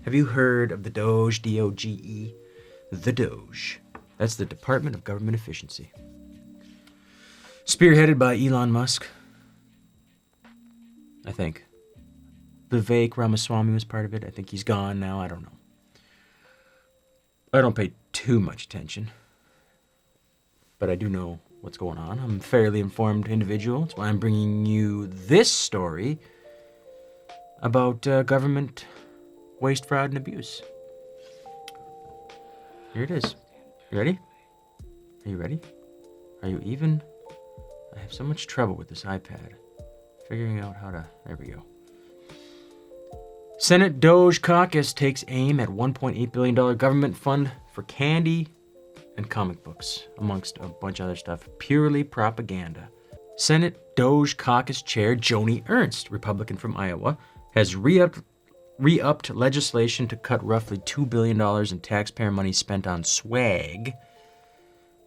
Have you heard of the D.O.G.E, D-O-G-E? The D.O.G.E. That's the Department of Government Efficiency. Spearheaded by Elon Musk, I think. Vivek Ramaswamy was part of it. I think he's gone now. I don't know. I don't pay too much attention, but I do know what's going on. I'm a fairly informed individual. That's why I'm bringing you this story about government waste, fraud, and abuse. Here it is. You ready? Are you ready? Are you even? I have so much trouble with this iPad. Figuring out how to... There we go. Senate D.O.G.E caucus takes aim at $1.8 billion government fund for candy and comic books, amongst a bunch of other stuff. Purely propaganda. Senate D.O.G.E caucus chair Joni Ernst, Republican from Iowa, has re-upped legislation to cut roughly $2 billion in taxpayer money spent on swag,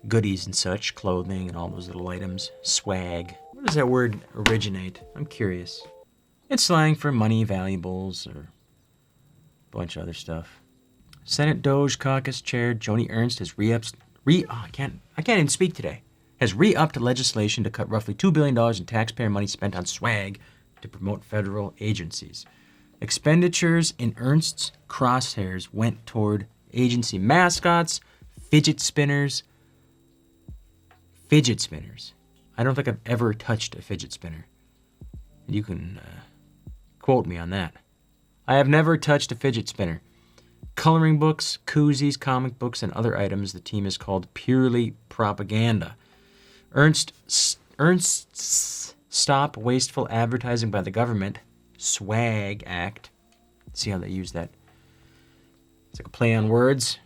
goodies and such, clothing and all those little items. Swag. Where does that word originate? I'm curious. It's slang for money, valuables, or a bunch of other stuff. Senate D.O.G.E caucus chair Joni Ernst has I can't even speak today. Has re-upped legislation to cut roughly $2 billion in taxpayer money spent on swag to promote federal agencies. Expenditures in Ernst's crosshairs went toward agency mascots, fidget spinners. Fidget spinners. I don't think I've ever touched a fidget spinner. You can quote me on that. I have never touched a fidget spinner. Coloring books, koozies, comic books, and other items the team has called purely propaganda. Ernst's Stop Wasteful Advertising by the Government, SWAG Act. See how they use that? It's like a play on words.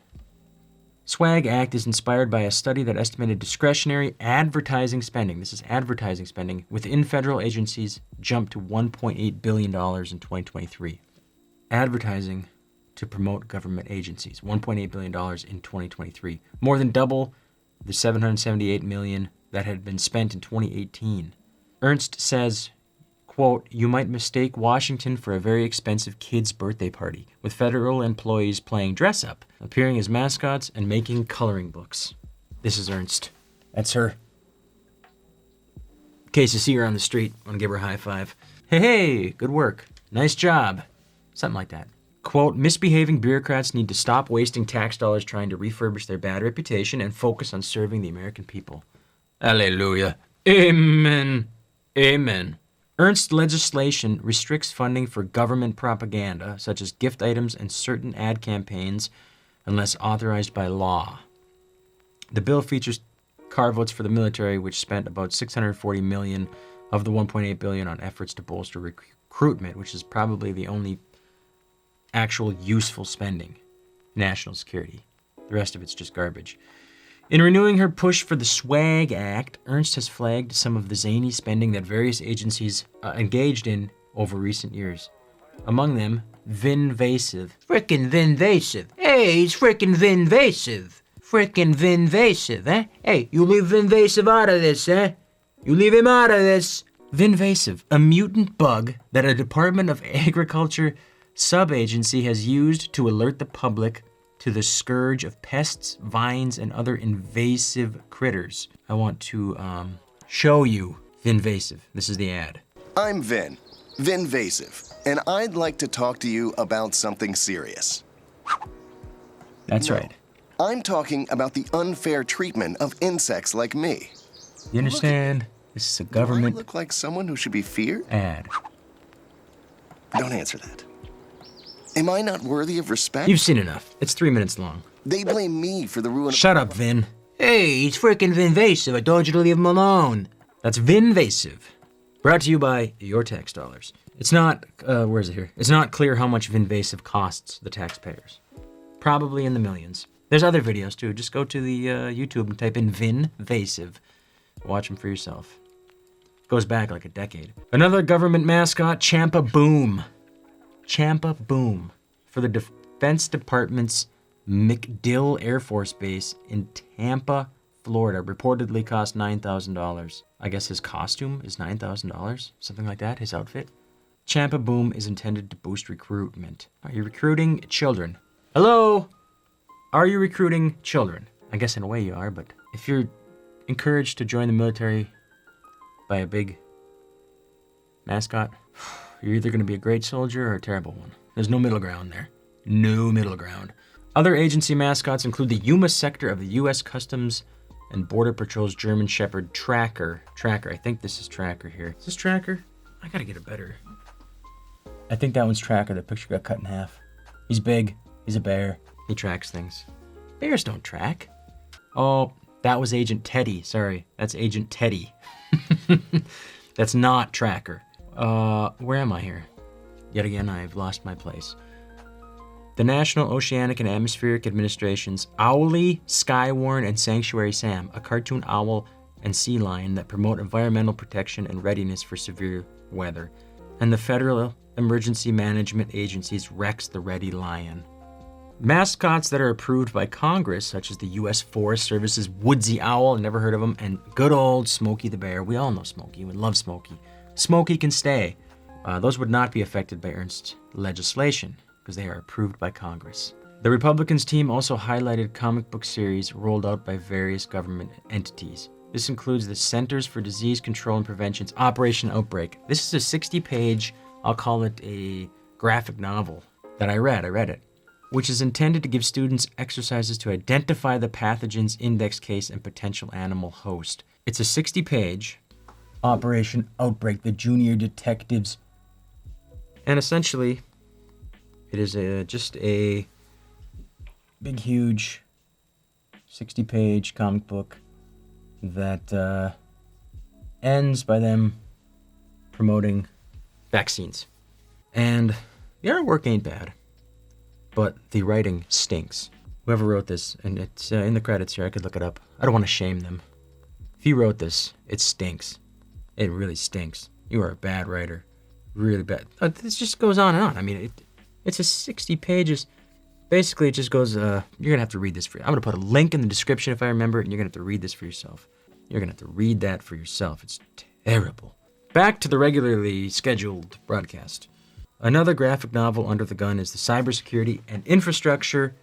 SWAG Act is inspired by a study that estimated discretionary advertising spending, this is advertising spending, within federal agencies jumped to $1.8 billion in 2023. Advertising to promote government agencies, $1.8 billion in 2023. More than double the $778 million that had been spent in 2018. Ernst says, quote, "You might mistake Washington for a very expensive kid's birthday party, with federal employees playing dress-up, appearing as mascots, and making coloring books." This is Ernst. That's her. In case you see her on the street, I want to give her a high five. Hey, good work. Nice job. Something like that. Quote, "Misbehaving bureaucrats need to stop wasting tax dollars trying to refurbish their bad reputation and focus on serving the American people." Hallelujah. Amen. Amen. Ernst's legislation restricts funding for government propaganda, such as gift items and certain ad campaigns, unless authorized by law. The bill features carve-outs for the military, which spent about $640 million of the $1.8 billion on efforts to bolster recruitment, which is probably the only actual useful spending. National security. The rest of it's just garbage. In renewing her push for the SWAG Act, Ernst has flagged some of the zany spending that various agencies engaged in over recent years. Among them, Vinvasive. Frickin' Vinvasive. Hey, he's frickin' Vinvasive. Frickin' Vinvasive, eh? Hey, you leave Vinvasive out of this, eh? You leave him out of this. Vinvasive, a mutant bug that a Department of Agriculture sub-agency has used to alert the public to the scourge of pests, vines, and other invasive critters. I want to show you Vinvasive. This is the ad. I'm Vinvasive, and I'd like to talk to you about something serious. That's right. I'm talking about the unfair treatment of insects like me. You understand? This is a government Do I look like someone who should be feared? ad. Don't answer that. Am I not worthy of respect? You've seen enough. It's 3 minutes long. They blame me for the ruin of... Shut up, Vin. Hey, he's freaking Vinvasive. I told you to leave him alone. That's Vinvasive. Brought to you by your tax dollars. It's not, where is it here? It's not clear how much Vinvasive costs the taxpayers. Probably in the millions. There's other videos too. Just go to the YouTube and type in Vinvasive. Watch them for yourself. Goes back like a decade. Another government mascot, Champa Boom. Champa Boom, for the Defense Department's MacDill Air Force Base in Tampa, Florida, reportedly cost $9,000. I guess his costume is $9,000, something like that, his outfit. Champa Boom is intended to boost recruitment. Are you recruiting children? Hello? Are you recruiting children? I guess in a way you are, but if you're encouraged to join the military by a big mascot, you're either going to be a great soldier or a terrible one. There's no middle ground there. No middle ground. Other agency mascots include the Yuma sector of the U.S. Customs and Border Patrol's German Shepherd Tracker. I think this is Tracker here. Is this Tracker? I gotta get a better. I think that one's Tracker. The picture got cut in half. He's big. He's a bear. He tracks things. Bears don't track. Oh, that was Agent Teddy. Sorry, that's Agent Teddy. That's not Tracker. Where am I here? Yet again, I've lost my place. The National Oceanic and Atmospheric Administration's Owly, Skywarn, and Sanctuary Sam, a cartoon owl and sea lion that promote environmental protection and readiness for severe weather. And the Federal Emergency Management Agency's Rex the Ready Lion. Mascots that are approved by Congress, such as the U.S. Forest Service's Woodsy Owl, never heard of him, and good old Smokey the Bear. We all know Smokey. We love Smokey. Smokey can stay. Those would not be affected by Ernst's legislation because they are approved by Congress. The Republicans team also highlighted comic book series rolled out by various government entities. This includes the Centers for Disease Control and Prevention's Operation Outbreak. This is a 60-page, I'll call it a graphic novel that I read. I read it, which is intended to give students exercises to identify the pathogen's index case and potential animal host. It's a 60-page Operation Outbreak, the Junior Detectives. And essentially, it is just a big, huge 60-page comic book that ends by them promoting vaccines. And the artwork ain't bad, but the writing stinks. Whoever wrote this, and it's in the credits here, I could look it up. I don't want to shame them. If you wrote this, it stinks. It really stinks. You are a bad writer. Really bad. This just goes on and on. I mean, it's a 60 pages. Basically, it just goes, you're going to have to read this for you. I'm going to put a link in the description if I remember it, and you're going to have to read this for yourself. You're going to have to read that for yourself. It's terrible. Back to the regularly scheduled broadcast. Another graphic novel under the gun is the Cybersecurity and Infrastructure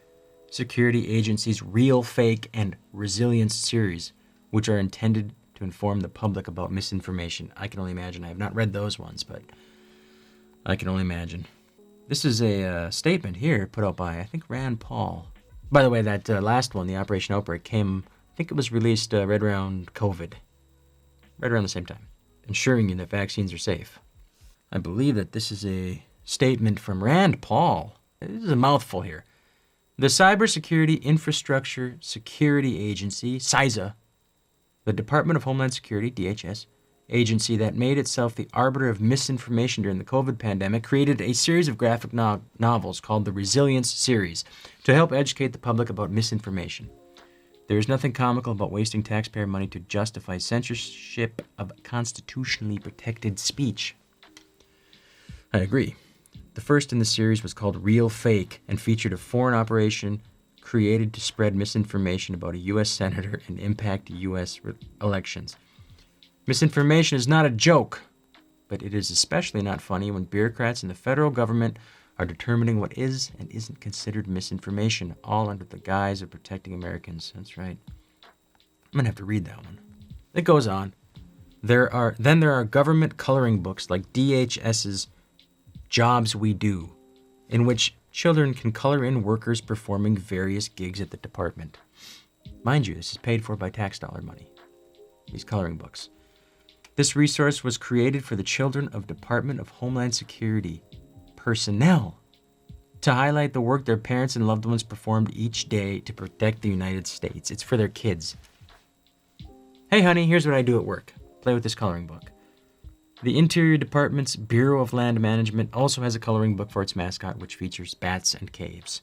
Security Agency's Real, Fake, and Resilience series, which are intended to inform the public about misinformation. I can only imagine. I have not read those ones, but I can only imagine. This is a statement here put out by, I think, Rand Paul. By the way, that last one, the Operation Outbreak, came, I think it was released right around COVID. Right around the same time. Ensuring you that vaccines are safe. I believe that this is a statement from Rand Paul. This is a mouthful here. The Cybersecurity Infrastructure Security Agency, CISA, the Department of Homeland Security, DHS, agency that made itself the arbiter of misinformation during the COVID pandemic, created a series of graphic novels called the Resilience series to help educate the public about misinformation. There is nothing comical about wasting taxpayer money to justify censorship of constitutionally protected speech. I agree. The first in the series was called Real Fake and featured a foreign operation created to spread misinformation about a U.S. senator and impact U.S. elections. Misinformation is not a joke, but it is especially not funny when bureaucrats in the federal government are determining what is and isn't considered misinformation, all under the guise of protecting Americans. That's right. I'm going to have to read that one. It goes on. There are government coloring books like DHS's Jobs We Do, in which children can color in workers performing various gigs at the department. Mind you, this is paid for by tax dollar money. These coloring books. This resource was created for the children of Department of Homeland Security personnel to highlight the work their parents and loved ones performed each day to protect the United States. It's for their kids. Hey honey, here's what I do at work. Play with this coloring book. The Interior Department's Bureau of Land Management also has a coloring book for its mascot, which features bats and caves.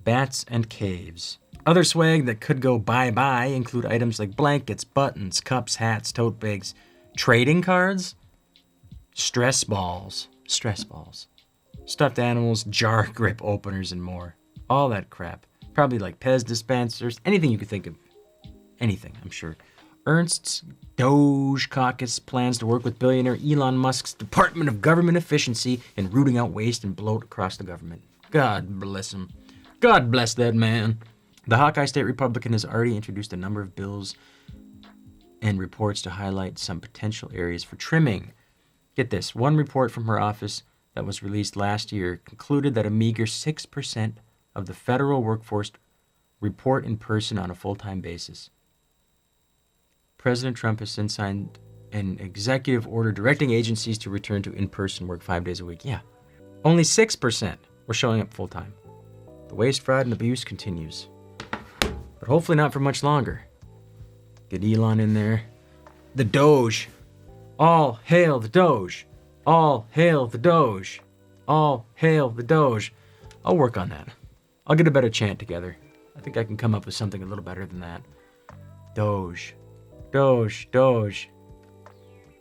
Bats and caves. Other swag that could go bye-bye include items like blankets, buttons, cups, hats, tote bags, trading cards, stress balls, stuffed animals, jar grip openers, and more. All that crap. Probably like Pez dispensers, anything you could think of. Anything, I'm sure. Ernst's D.O.G.E caucus plans to work with billionaire Elon Musk's Department of Government Efficiency in rooting out waste and bloat across the government. God bless him. God bless that man. The Hawkeye State Republican has already introduced a number of bills and reports to highlight some potential areas for trimming. Get this, one report from her office that was released last year concluded that a meager 6% of the federal workforce report in person on a full-time basis. President Trump has since signed an executive order directing agencies to return to in-person work 5 days a week. Yeah, only 6% were showing up full-time. The waste, fraud, and abuse continues. But hopefully not for much longer. Get Elon in there. The D.O.G.E. All hail the D.O.G.E. All hail the D.O.G.E. All hail the D.O.G.E. I'll work on that. I'll get a better chant together. I think I can come up with something a little better than that. D.O.G.E. D.O.G.E. D.O.G.E.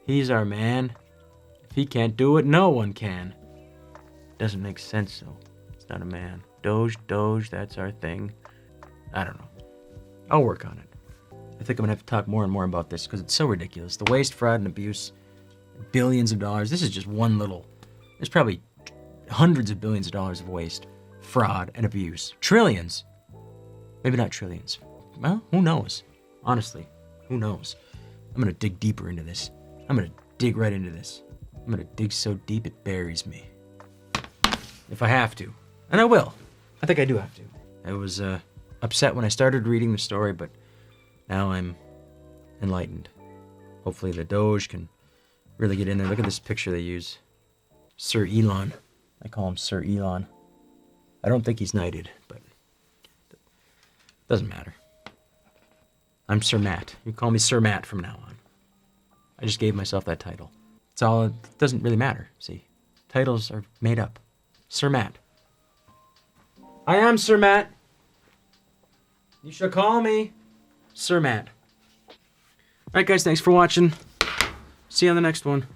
He's our man. If he can't do it, no one can. Doesn't make sense, though. It's not a man. D.O.G.E. D.O.G.E. That's our thing. I don't know. I'll work on it. I think I'm going to have to talk more and more about this because it's so ridiculous. The waste, fraud, and abuse, billions of dollars. This is just one little. There's probably hundreds of billions of dollars of waste, fraud, and abuse. Trillions. Maybe not trillions. Well, who knows? Honestly, who knows? I'm going to dig deeper into this. I'm going to dig right into this. I'm going to dig so deep it buries me. If I have to. And I will. I think I do have to. I was upset when I started reading the story, but now I'm enlightened. Hopefully the D.O.G.E. can really get in there. Look at this picture they use. Sir Elon. I call him Sir Elon. I don't think he's knighted, but it doesn't matter. I'm Sir Matt. You call me Sir Matt from now on. I just gave myself that title. It's all. It doesn't really matter, see. Titles are made up. Sir Matt. I am Sir Matt. You shall call me Sir Matt. Alright guys, thanks for watching. See you on the next one.